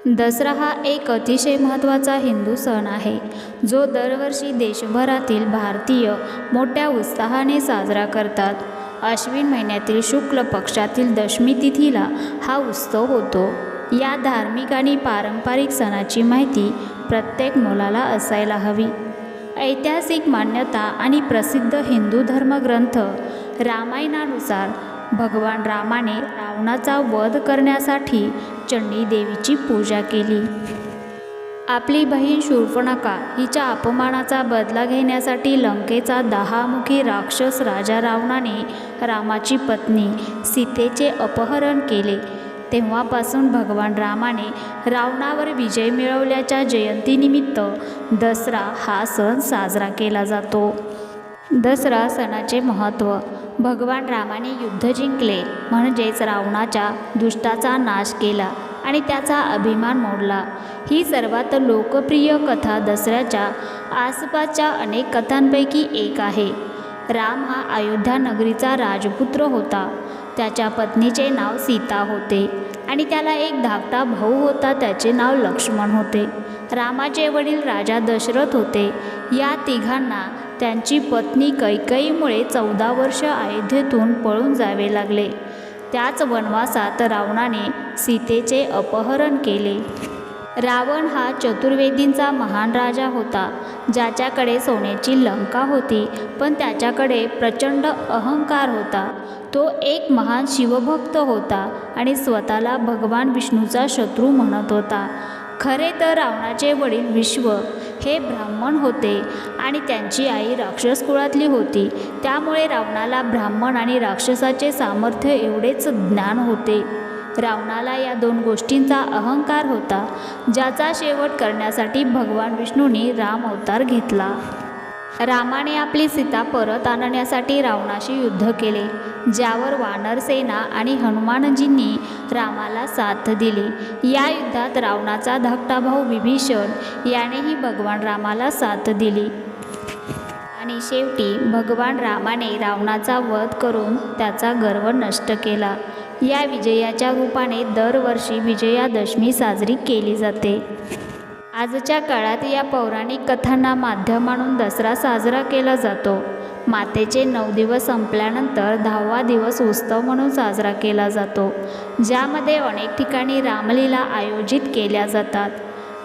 दसरा हा एक अतिशय महत्त्वाचा हिंदू सण आहे, जो दरवर्षी देशभरातील भारतीय मोठ्या उत्साहाने साजरा करतात. अश्विन महिन्यातील शुक्ल पक्षातील दशमी तिथीला हा उत्सव होतो. या धार्मिक आणि पारंपरिक सणाची माहिती प्रत्येक मुलाला असायला हवी. ऐतिहासिक मान्यता आणि प्रसिद्ध हिंदू धर्मग्रंथ रामायणानुसार भगवान रामाने रावणाचा वध करण्यासाठी चंडी देवीची पूजा केली. आपली बहीण शूर्पणखा हिच्या अपमानाचा बदला घेण्यासाठी लंकेचा 10 मुखी राक्षस राजा रावणाने रामाची पत्नी सीतेचे अपहरण केले. तेव्हापासून भगवान रामाने रावणावर विजय मिळवल्याच्या जयंतीनिमित्त दसरा हा सण साजरा केला जातो. दसरा सणाचे महत्त्व. भगवान रामाने युद्ध जिंकले, म्हणजेच रावणाच्या दुष्टाचा नाश केला आणि त्याचा अभिमान मोडला. ही सर्वात लोकप्रिय कथा दसऱ्याच्या आसपासच्या अनेक कथांपैकी एक आहे. राम हा अयोध्या नगरीचा राजपुत्र होता. त्याच्या पत्नीचे नाव सीता होते आणि त्याला एक धाकटा भाऊ होता, त्याचे नाव लक्ष्मण होते. रामाचे वडील राजा दशरथ होते. या तिघांना त्यांची पत्नी कैकेयीमुळे 14 वर्ष अयोध्येतून पळून जावे लागले. त्याच वनवासात रावणाने सीतेचे अपहरण केले. रावण हा चतुर्वेदींचा महान राजा होता, ज्याच्याकडे सोन्याची लंका होती, पण त्याच्याकडे प्रचंड अहंकार होता. तो एक महान शिवभक्त होता आणि स्वतःला भगवान विष्णूचा शत्रू म्हणत होता. खरे तर रावणाचे वडील विश्व हे ब्राह्मण होते आणि त्यांची आई राक्षस कुळातली होती. त्यामुळे रावणाला ब्राह्मण आणि राक्षसाचे सामर्थ्य एवढेच ज्ञान होते. रावणाला या 2 गोष्टींचा अहंकार होता, ज्याचा शेवट करण्यासाठी भगवान विष्णूंनी राम अवतार घेतला. रामाने आपली सीता परत आणण्यासाठी रावणाशी युद्ध केले, ज्यावर वानरसेना आणि हनुमानजींनी रामाला साथ दिली. या युद्धात रावणाचा धाकटा भाऊ विभीषण यानेही भगवान रामाला साथ दिली आणि शेवटी भगवान रामाने रावणाचा वध करून त्याचा गर्व नष्ट केला. या विजयाच्या रूपाने दरवर्षी विजयादशमी साजरी केली जाते. आजच्या काळात या पौराणिक कथांना माध्यम म्हणून दसरा साजरा केला जातो. मातेचे 9 दिवस संपल्यानंतर 10वा दिवस उत्सव म्हणून साजरा केला जातो, ज्यामध्ये अनेक ठिकाणी रामलीला आयोजित केल्या जातात,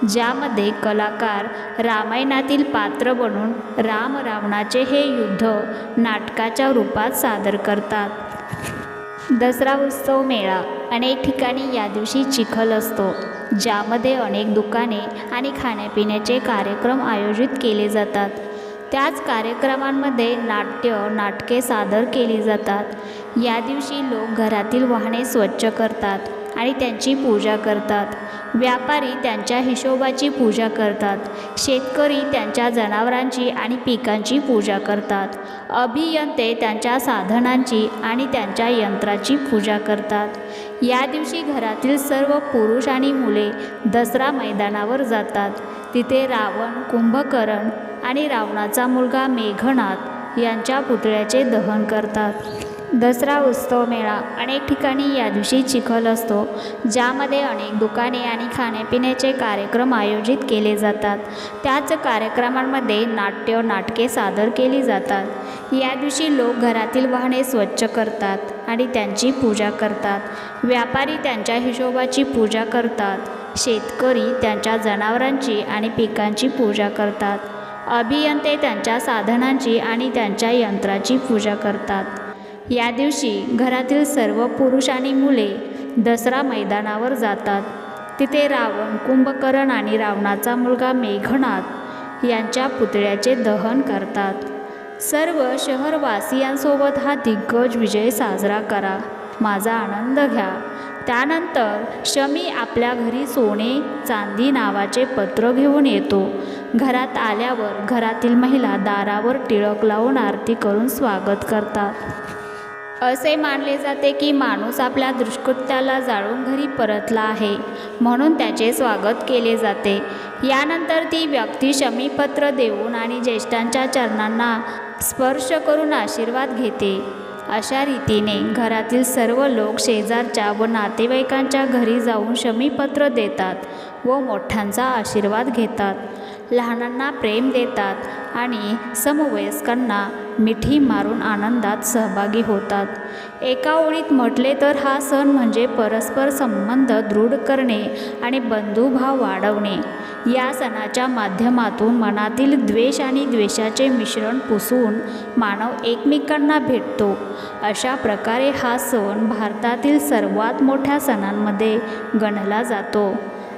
ज्यामध्ये कलाकार रामायणातील पात्र बनून राम रावणाचे हे युद्ध नाटकाच्या रूपात सादर करतात. दसरा उत्सव मेळा. अनेक ठिकाणी या दिवशी चिखल असतो, ज्यामध्ये अनेक दुकाने आणि खाण्यापिण्याचे कार्यक्रम आयोजित केले जातात. त्याच कार्यक्रमांमध्ये नाटके सादर केली जातात. या दिवशी लोक घरातील वाहने स्वच्छ करतात आणि त्यांची पूजा करतात. व्यापारी त्यांच्या हिशोबाची पूजा करतात. शेतकरी त्यांच्या जनावरांची आणि पिकांची पूजा करतात. अभियंते त्यांच्या साधनांची आणि त्यांच्या यंत्राची पूजा करतात. या दिवशी घरातील सर्व पुरुष आणि मुले दसरा मैदानावर जातात. तिथे रावण, कुंभकर्ण आणि रावणाचा मुलगा मेघनाद यांच्या पुतळ्याचे दहन करतात. दसरा उत्सव मेळा. अनेक ठिकाणी या दिवशी चिखल असतो, ज्यामध्ये अनेक दुकाने आणि खाण्यापिण्याचे कार्यक्रम आयोजित केले जातात. त्याच कार्यक्रमांमध्ये नाटके सादर केली जातात. या दिवशी लोक घरातील वाहने स्वच्छ करतात आणि त्यांची पूजा करतात. व्यापारी त्यांच्या हिशोबाची पूजा करतात. शेतकरी त्यांच्या जनावरांची आणि पिकांची पूजा करतात. अभियंते त्यांच्या साधनांची आणि त्यांच्या यंत्राची पूजा करतात. या दिवशी घरातील सर्व पुरुष आणि मुले दसरा मैदानावर जातात. तिथे रावण, कुंभकर्ण आणि रावणाचा मुलगा मेघनाद यांच्या पुतळ्याचे दहन करतात. सर्व शहरवासियांसोबत हा दिग्गज विजय साजरा करा, माझा आनंद घ्या. त्यानंतर शमी आपल्या घरी सोने चांदी नावाचे पत्र घेऊन येतो. घरात आल्यावर घरातील महिला दारावर टिळक लावून आरती करून स्वागत करतात. असे मानले जाते की माणूस आपल्या दुष्कृत्याला जाळून घरी परतला आहे, म्हणून त्याचे स्वागत केले जाते. यानंतर ती व्यक्ती शमीपत्र देऊन आणि ज्येष्ठांच्या चरणांना स्पर्श करून आशीर्वाद घेते. अशा रीतीने घरातील सर्व लोक शेजारच्या व नातेवाईकांच्या घरी जाऊन शमीपत्र देतात व मोठ्यांचा आशीर्वाद घेतात, लहानांना प्रेम देतात आणि समवयस्कांना मिठी मारून आनंदात सहभागी होतात. एका ओळीत म्हटले तर हा सण म्हणजे परस्पर संबंध दृढ करणे आणि बंधुभाव वाढवणे. या सणाच्या माध्यमातून मनातील द्वेष आणि द्वेषाचे मिश्रण पुसून मानव एकमेकांना भेटतो. अशा प्रकारे हा सण भारतातील सर्वात मोठ्या सणांमध्ये गणला जातो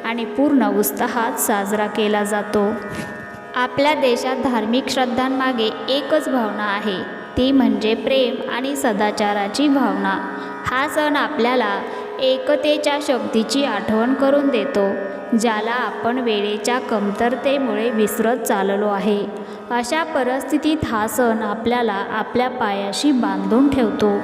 आणि पूर्ण उत्साहात साजरा केला जातो. आपल्या देशात धार्मिक श्रद्धांमागे एकच भावना आहे, ती म्हणजे प्रेम आणि सदाचाराची भावना. हा सण आपल्याला एकतेच्या शक्तीची आठवण करून देतो, ज्याला आपण वेळेच्या कमतरतेमुळे विसरत चाललो आहे. अशा परिस्थितीत हा सण आपल्याला आपल्या पायाशी बांधून ठेवतो.